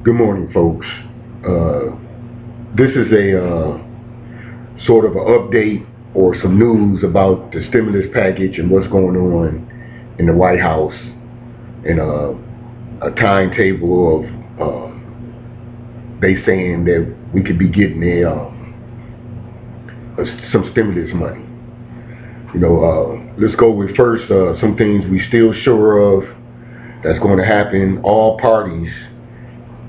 Good morning, folks. This is a sort of an update or some news about the stimulus package and what's going on in the White House and a timetable of they saying that we could be getting some stimulus money. Let's go with first some things we still sure of that's going to happen. All parties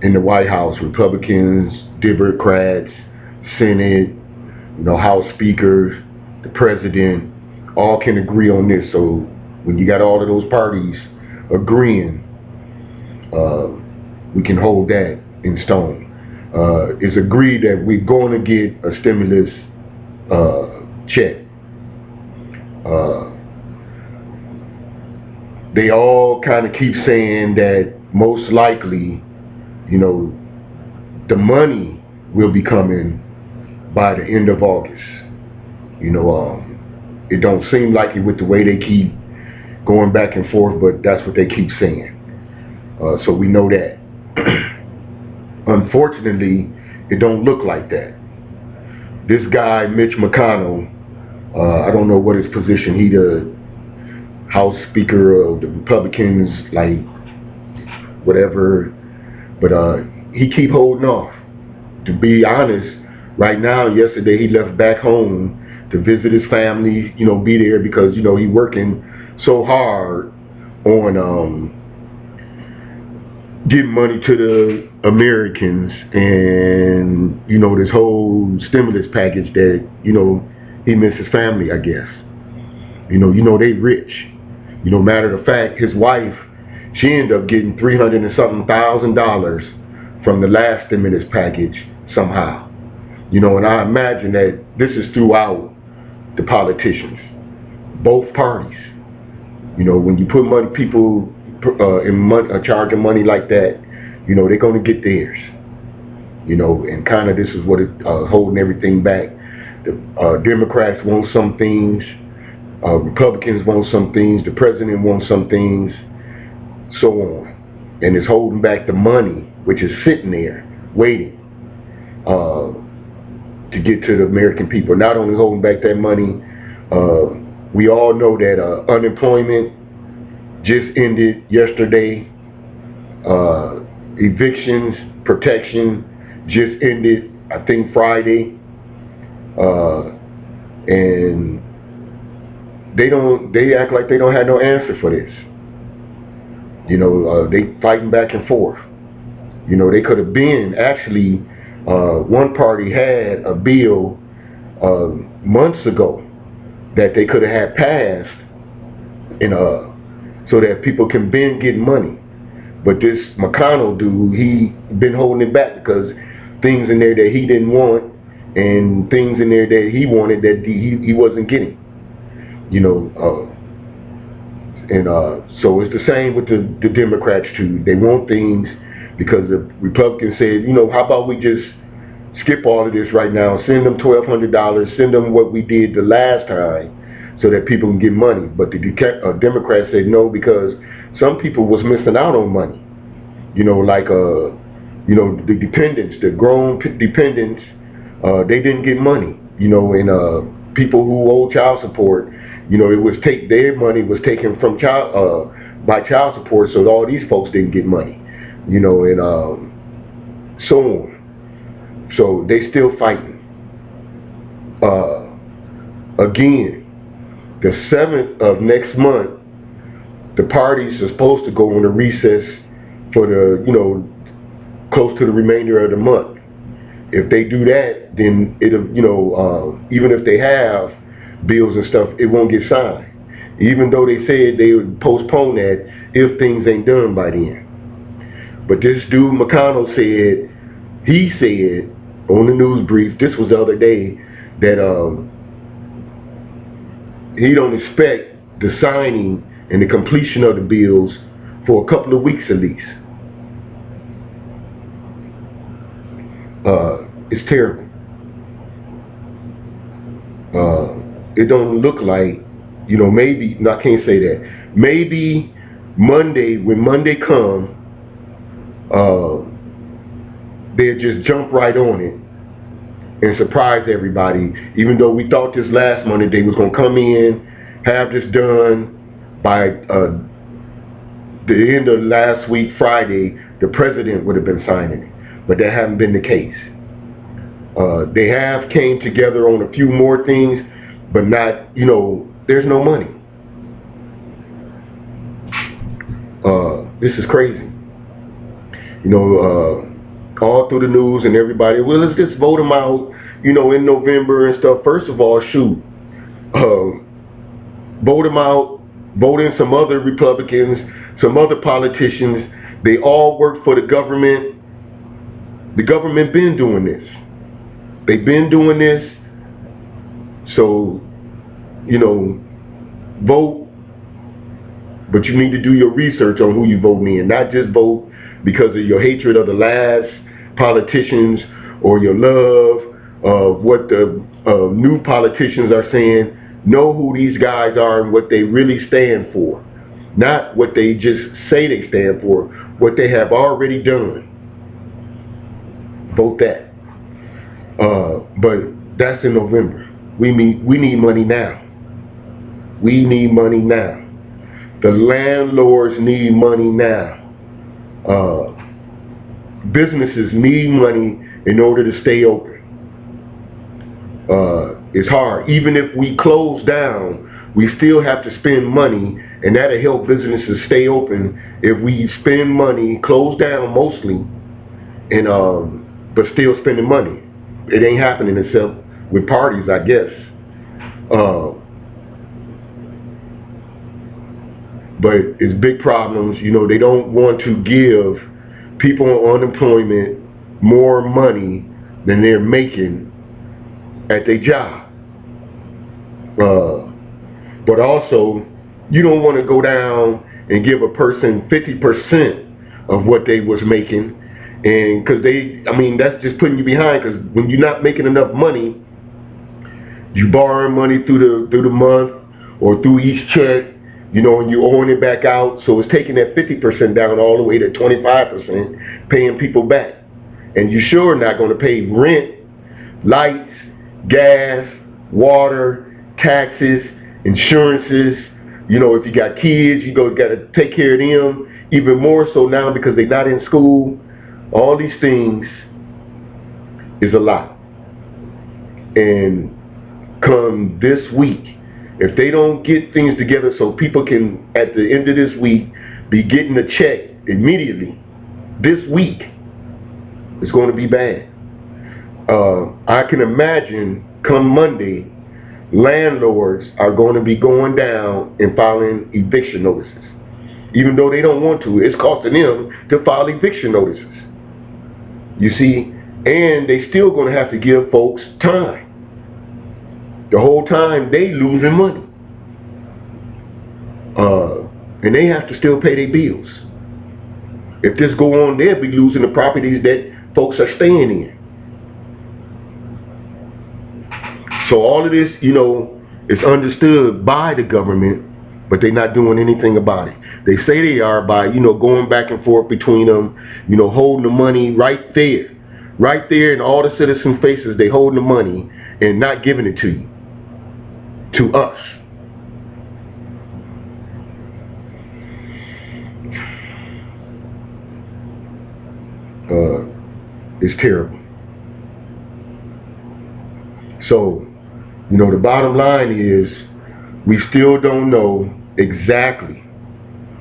in the White House, Republicans, Democrats, Senate, House Speaker, the President, all can agree on this. So when you got all of those parties agreeing, uh, we can hold that in stone. It's agreed that we're going to get a stimulus check. Uh, they all kind of keep saying that most likely, you know, the money will be coming by the end of August. It don't seem like it with the way they keep going back and forth, but that's what they keep saying. So we know that. Unfortunately, it don't look like that. This guy, Mitch McConnell, I don't know what his position. He the House Speaker of the Republicans, like whatever, but he keep holding off. To be honest, right now, yesterday he left back home to visit his family, be there because he working so hard on getting money to the Americans and this whole stimulus package that he misses family, I guess. They rich. Matter of fact, his wife, she ended up getting 300 and something $1,000 from the last stimulus package somehow. And I imagine that this is throughout the politicians, both parties. When you put money, people in money, charging money like that, they're going to get theirs. And kind of this is what is holding everything back. The Democrats want some things, Republicans want some things, the president wants some things, so on. And it's holding back the money, which is sitting there waiting to get to the American people. Not only holding back that money, we all know that unemployment just ended yesterday. Evictions protection just ended, I think, Friday. And they act like they don't have no answer for this. They fighting back and forth. They could have been actually, one party had a bill months ago that they could have had passed in so that people can been getting money. But this McConnell dude, he been holding it back because things in there that he didn't want and things in there that he wanted that he wasn't getting. So it's the same with the Democrats too. They want things because the Republicans said, how about we just skip all of this right now, send them $1,200, send them what we did the last time so that people can get money. But the Democrats said no because some people was missing out on money. Like the dependents, the grown dependents, they didn't get money. And people who owe child support, it was their money was taken from by child support, so all these folks didn't get money. And so on. So they still fighting. Again, the 7th of next month, the parties are supposed to go on a recess for the, close to the remainder of the month. If they do that, then it'll, even if they have bills and stuff, it won't get signed. Even though they said they would postpone that if things ain't done by then. But this dude McConnell he said on the news brief, this was the other day, that he don't expect the signing and the completion of the bills for a couple of weeks at least. It's terrible. It don't look like, maybe, no, I can't say that. Maybe Monday, when Monday come, they'll just jump right on it and surprise everybody. Even though we thought this last Monday they was gonna come in, have this done by the end of last week, Friday, the president would have been signing it, but that hasn't been the case. They have came together on a few more things, but not, there's no money. This is crazy. All through the news and everybody, well, let's just vote them out, in November and stuff. First of all, shoot, vote them out, vote in some other Republicans, some other politicians. They all work for the government. The government been doing this. They've been doing this. So, vote, but you need to do your research on who you vote in, not just vote because of your hatred of the last politicians or your love of what the new politicians are saying. Know who these guys are and what they really stand for, not what they just say they stand for, what they have already done. Vote that. But that's in November. We need money now. We need money now. The landlords need money now. Businesses need money in order to stay open. It's hard. Even if we close down, we still have to spend money, and that'll help businesses stay open if we spend money, close down mostly, and but still spending money. It ain't happening itself with parties, I guess. But it's big problems. They don't want to give people on unemployment more money than they're making at their job. But also, you don't want to go down and give a person 50% of what they was making, and because that's just putting you behind. Because when you're not making enough money, you borrowing money through the month or through each check, and you're owing it back out. So it's taking that 50% down all the way to 25%, paying people back. And you're sure not going to pay rent, lights, gas, water, taxes, insurances. If you got kids, you got to take care of them. Even more so now because they're not in school. All these things is a lot. And come this week, if they don't get things together so people can, at the end of this week, be getting a check immediately, this week, it's going to be bad. I can imagine come Monday, landlords are going to be going down and filing eviction notices. Even though they don't want to, it's costing them to file eviction notices. You see, and they still going to have to give folks time. The whole time they losing money. And they have to still pay their bills. If this go on, they'll be losing the properties that folks are staying in. So all of this, is understood by the government, but they're not doing anything about it. They say they are by, going back and forth between them, holding the money right there in all the citizens' faces. They holding the money and not giving it to you, to us. It's terrible. So, the bottom line is we still don't know exactly,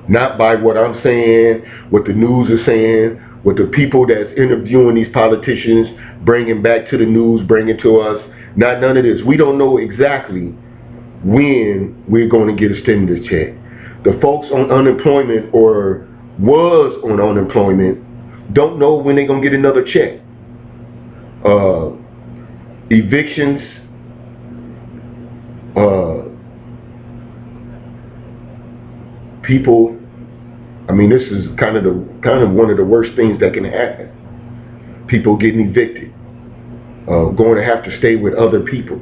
not by what I'm saying, what the news is saying, what the people that's interviewing these politicians, bringing back to the news, bringing to us, not none of this. We don't know exactly when we're going to get a stimulus check. The folks on unemployment or was on unemployment don't know when they're going to get another check. Evictions, people, this is kind of one of the worst things that can happen. People getting evicted, going to have to stay with other people,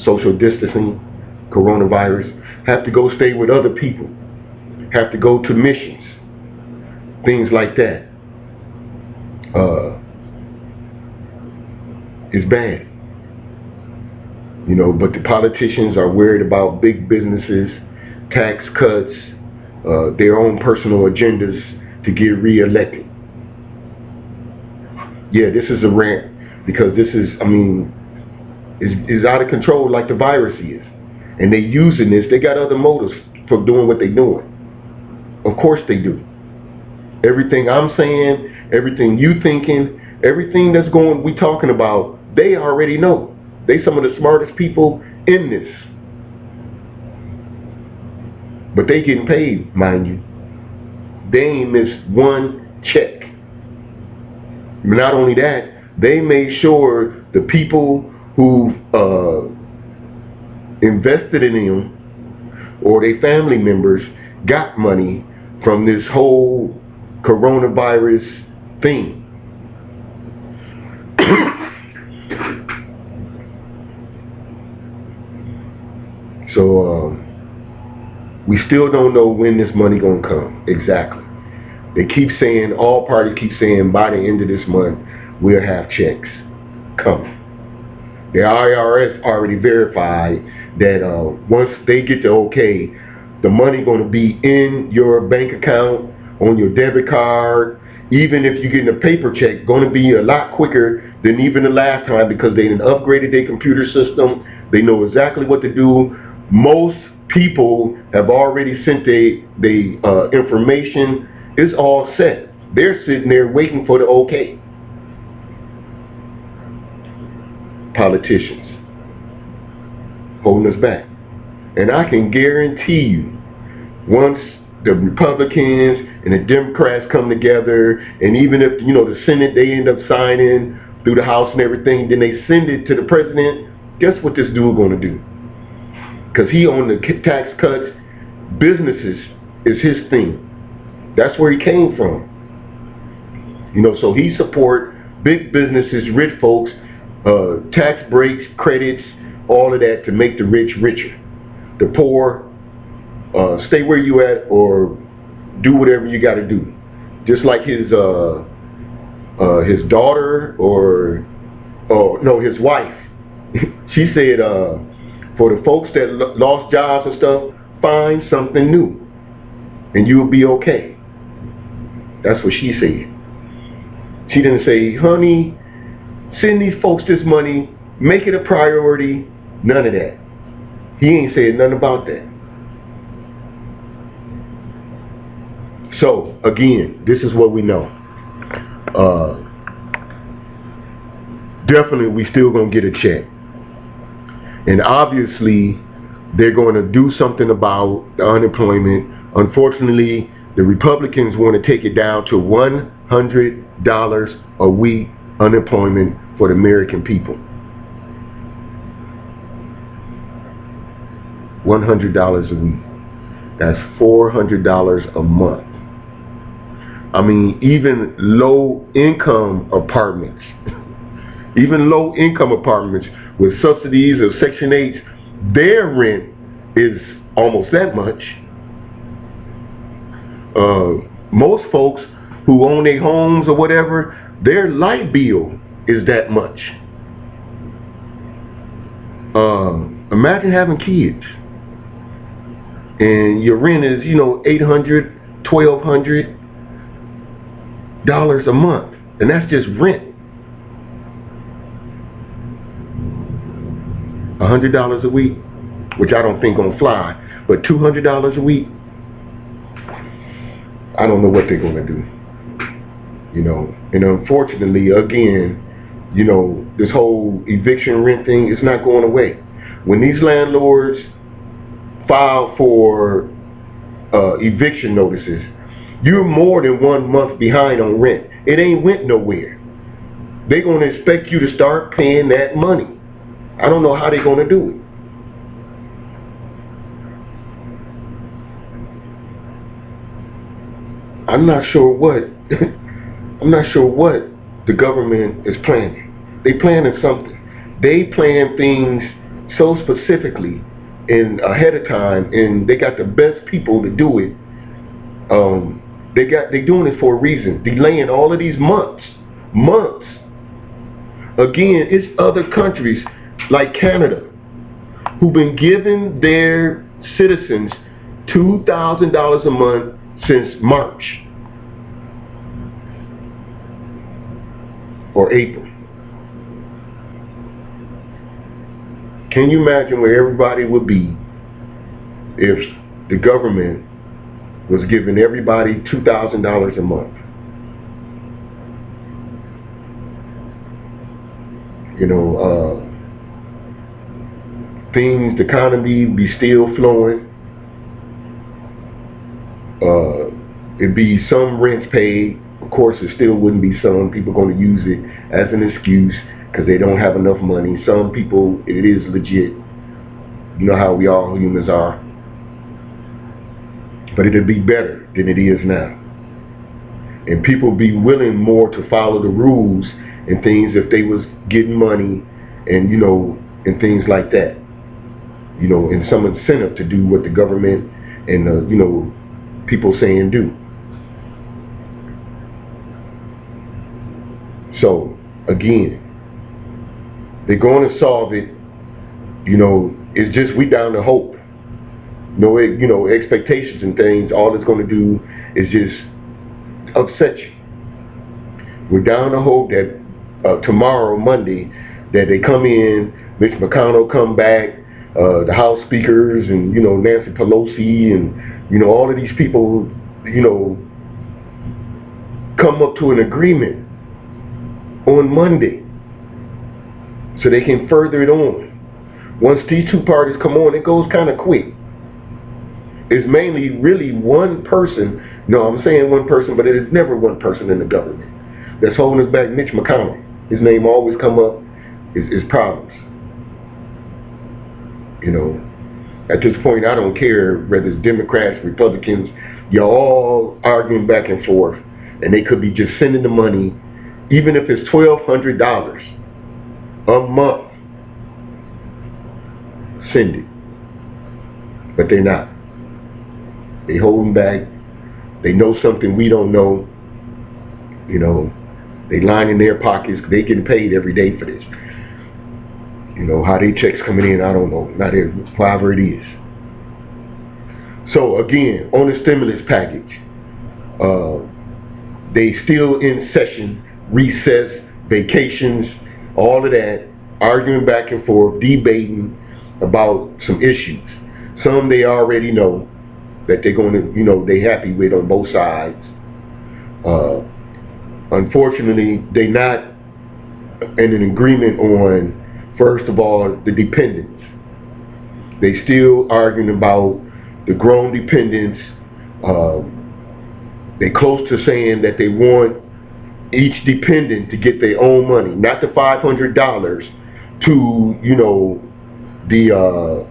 social distancing, coronavirus, have to go stay with other people, have to go to missions, things like that. uh, is bad. You know, but the politicians are worried about big businesses, tax cuts, their own personal agendas to get re-elected. Yeah, this is a rant because this is, I mean, is out of control like the virus is. And they using this, they got other motives for doing what they're doing. Of course they do. Everything I'm saying, everything you thinking, everything that's going, we talking about, they already know. They some of the smartest people in this. But they getting paid, mind you. They ain't missed one check. Not only that, they made sure the people who invested in them or their family members got money from this whole coronavirus thing. So we still don't know when this money gonna come exactly. They keep saying, all parties keep saying by the end of this month we'll have checks coming. The IRS already verified that once they get the okay, the money going to be in your bank account, on your debit card. Even if you're getting a paper check, going to be a lot quicker than even the last time because they upgraded their computer system. They know exactly what to do. Most people have already sent the information. It's all set. They're sitting there waiting for the okay. Politicians holding us back. And I can guarantee you, once the Republicans and the Democrats come together, and even if, you know, the Senate, they end up signing through the House and everything, then they send it to the president, guess what this dude gonna do? Because he on the tax cuts, businesses is his thing. That's where he came from. You know, so he support big businesses, rich folks, tax breaks, credits, all of that to make the rich richer. The poor, stay where you at or do whatever you got to do. Just like his daughter his wife. She said, for the folks that lost jobs and stuff, find something new and you'll be okay. That's what she said. She didn't say, honey, send these folks this money, make it a priority, none of that. He ain't said nothing about that. So, again, this is what we know. Definitely, we still gonna get a check. And obviously, they're going to do something about the unemployment. Unfortunately, the Republicans want to take it down to $100 a week unemployment for the American people. $100 a week. That's $400 a month. I mean, even low-income apartments, with subsidies or Section 8s, their rent is almost that much. Most folks who own their homes or whatever, their light bill is that much. Imagine having kids and your rent is, $800, $1,200 a month, and that's just rent. $100 a week, which I don't think gonna fly, but $200 a week, I don't know what they're gonna do. And unfortunately, again, this whole eviction rent thing is not going away. When these landlords file for eviction notices, you're more than 1 month behind on rent. It ain't went nowhere. They're gonna expect you to start paying that money. I don't know how they're gonna do it. I'm not sure what the government is planning. They planning something. They plan things so specifically and ahead of time, and they got the best people to do it. They doing it for a reason. Delaying all of these months months. Again, it's other countries like Canada who've been giving their citizens $2,000 a month since March or April. Can you imagine where everybody would be if the government was giving everybody $2,000 a month? You know, things, the economy be still flowing. It'd be some rents paid. Of course, it still wouldn't be some. People going to use it as an excuse because they don't have enough money. Some people, it is legit. You know how we all humans are. But it'd be better than it is now. And people be willing more to follow the rules and things if they was getting money and, you know, and things like that. You know, and some incentive to do what the government and, you know, people saying do. So, again, they're going to solve it. You know, it's just we down to hope. You know, expectations and things, all it's going to do is just upset you. We're down to hope that tomorrow, Monday, that they come in, Mitch McConnell come back, the House speakers and, you know, Nancy Pelosi and, you know, all of these people, you know, come up to an agreement on Monday so they can further it on. Once these two parties come on, it goes kind of quick. It's mainly really one person. No, I'm saying one person, but it is never one person in the government that's holding us back. Mitch McConnell. His name always come up. Is problems. You know, at this point, I don't care whether it's Democrats, Republicans. You're all arguing back and forth, and they could be just sending the money, even if it's $1,200 a month. Send it, but they're not. They holding back. They know something we don't know. You know, they lining their pockets. They getting paid every day for this. You know, how they checks coming in, I don't know. Not every, however it is. So again, on the stimulus package, they still in session, recess, vacations, all of that, arguing back and forth, debating about some issues. Some they already know that they're going to, you know, they happy with on both sides. Unfortunately, they're not in an agreement on, first of all, the dependents. They still arguing about the grown dependents. They close to saying that they want each dependent to get their own money, not the $500 to, you know, the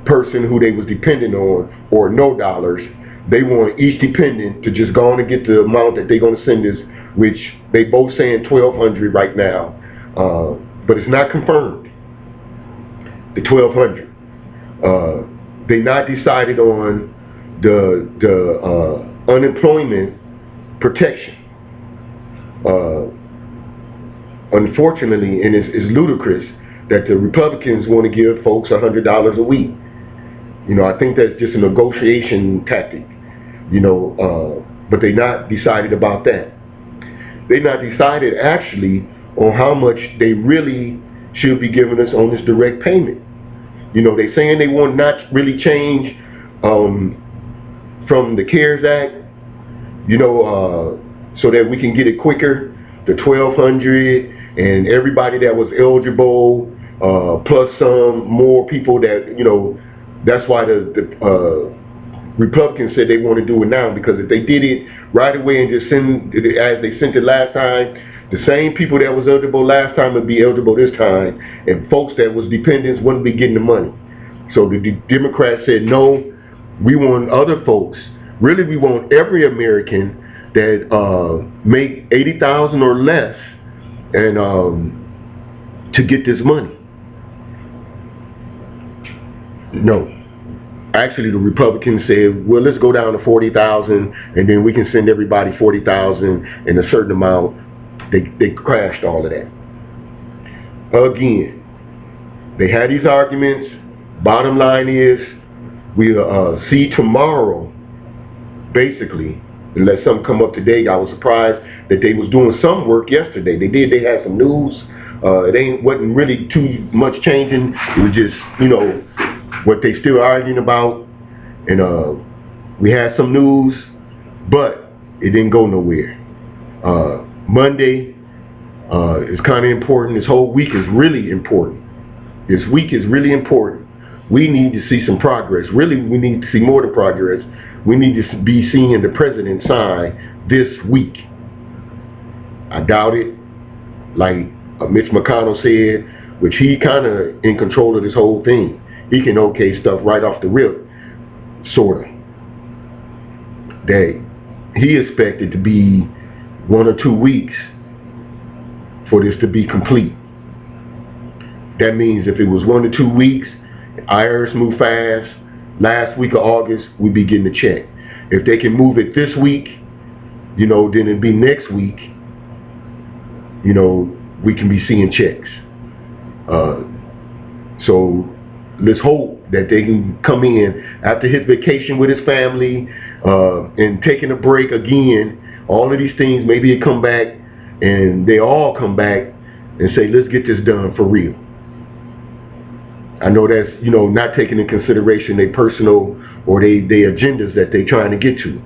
person who they was dependent on, or no dollars. They want each dependent to just go on and get the amount that they're going to send us, which they both saying $1,200 right now, but it's not confirmed. The $1,200. They not decided on the unemployment protection. Unfortunately, and it's ludicrous that the Republicans want to give folks $100 a week. You know, I think that's just a negotiation tactic. You know, but they not decided about that. They not decided actually on how much they really should be giving us on this direct payment. You know, they saying they want not really change from the CARES Act. You know, so that we can get it quicker. The $1,200 and everybody that was eligible, plus some more people that, you know, that's why the Republicans said they want to do it now, because if they did it right away and just send it as they sent it last time, the same people that was eligible last time would be eligible this time, and folks that was dependents wouldn't be getting the money. So the Democrats said, no, we want other folks. Really, we want every American that make $80,000 or less, and to get this money. No. Actually, the Republicans said, well, let's go down to $40,000, and then we can send everybody $40,000 and a certain amount They crashed all of that. Again, they had these arguments. Bottom line is, we'll see tomorrow, basically, unless something come up today. I was surprised that they was doing some work yesterday. They had some news. It wasn't really too much changing. It was just, what they still arguing about. And we had some news, but it didn't go nowhere. Monday is kind of important. This whole week is really important. This week is really important. We need to see some progress. Really, we need to see more of the progress. We need to be seeing the president sign this week. I doubt it. Like Mitch McConnell said, which he kind of in control of this whole thing. He can okay stuff right off the rip, sort of. That he expected to be 1 or 2 weeks for this to be complete. That means if it was 1 to 2 weeks, IRS move fast. Last week of August, we'd be getting a check. If they can move it this week, then it'd be next week. We can be seeing checks. So let's hope that they can come in after his vacation with his family and taking a break again. All of these things, maybe it come back and they all come back and say, let's get this done for real. I know that's, not taking into consideration their personal or their agendas that they're trying to get to.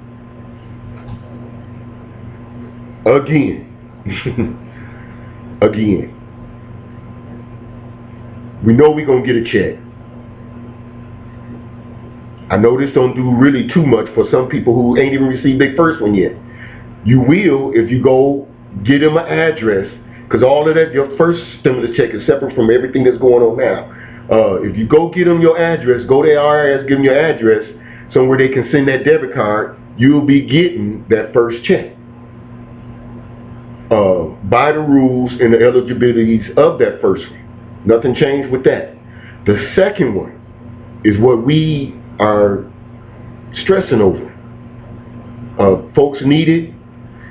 Again, we know we're going to get a check. I know this don't do really too much for some people who ain't even received their first one yet. You will if you go get them an address, because all of that, your first stimulus check is separate from everything that's going on now. If you go get them your address, go to the IRS, give them your address, somewhere they can send that debit card, you'll be getting that first check. By the rules and the eligibilities of that first one. Nothing changed with that. The second one is what we are stressing over. Folks need it.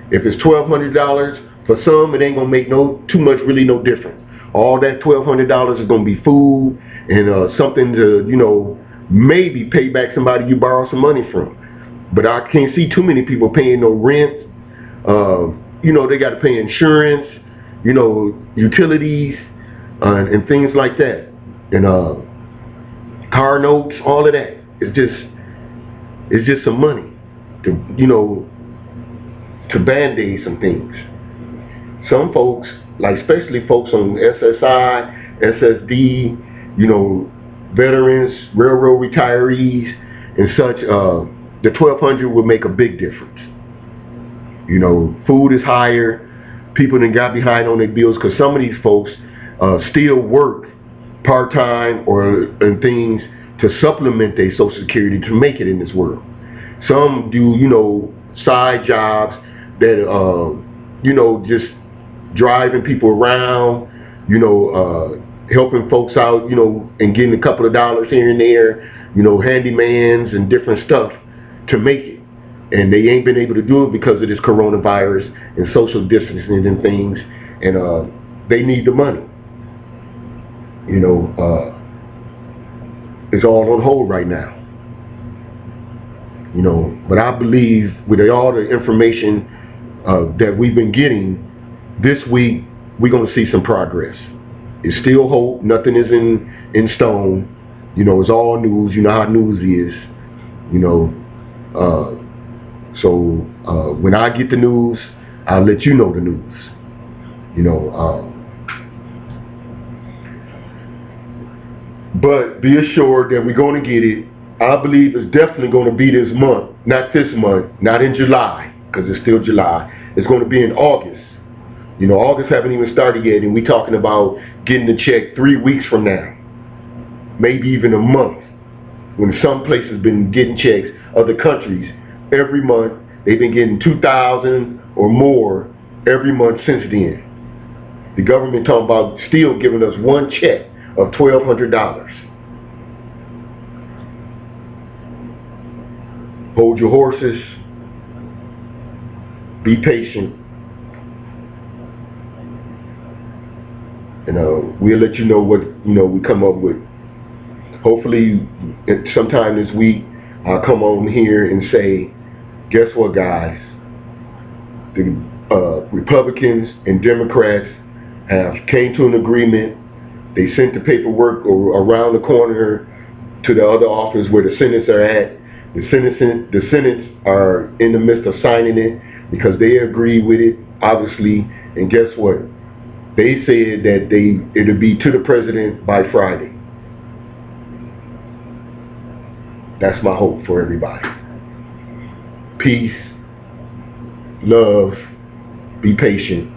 If it's $1,200, for some it ain't gonna make too much difference. All that $1,200 is gonna be food and something to maybe pay back somebody you borrow some money from. But I can't see too many people paying no rent. They got to pay insurance, utilities, and things like that, and car notes, all of that. It's just some money to to band-aid some things. Some folks, like especially folks on SSI, SSD, veterans, railroad retirees, and such, the $1,200 will make a big difference. Food is higher. People done got behind on their bills because some of these folks still work part-time and things to supplement their Social Security to make it in this world. Some do, side jobs that, just driving people around, helping folks out, and getting a couple of dollars here and there, handymans and different stuff to make it. And they ain't been able to do it because of this coronavirus and social distancing and things, and they need the money. It's all on hold right now. But I believe with all the information that we've been getting this week, we're going to see some progress. It's still hope. Nothing is in stone. It's all news. You know how news is. So when I get the news, I'll let you know the news. But be assured that we're going to get it. I believe it's definitely going to be this month. Not this month, not in July, because it's still July. It's going to be in August. August haven't even started yet, and we're talking about getting the check 3 weeks from now. Maybe even a month. When some places been getting checks, other countries, every month, they've been getting 2,000 or more every month since then. The government talking about still giving us one check of $1,200. Hold your horses. Be patient. And we'll let you know what we come up with. Hopefully, sometime this week, I'll come on here and say, guess what, guys? The Republicans and Democrats have came to an agreement. They sent the paperwork around the corner to the other office where the Senates are at. The Senates are in the midst of signing it because they agree with it, obviously. And guess what? They said that it'll be to the president by Friday. That's my hope for everybody. Peace, love, be patient,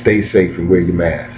stay safe, and wear your mask.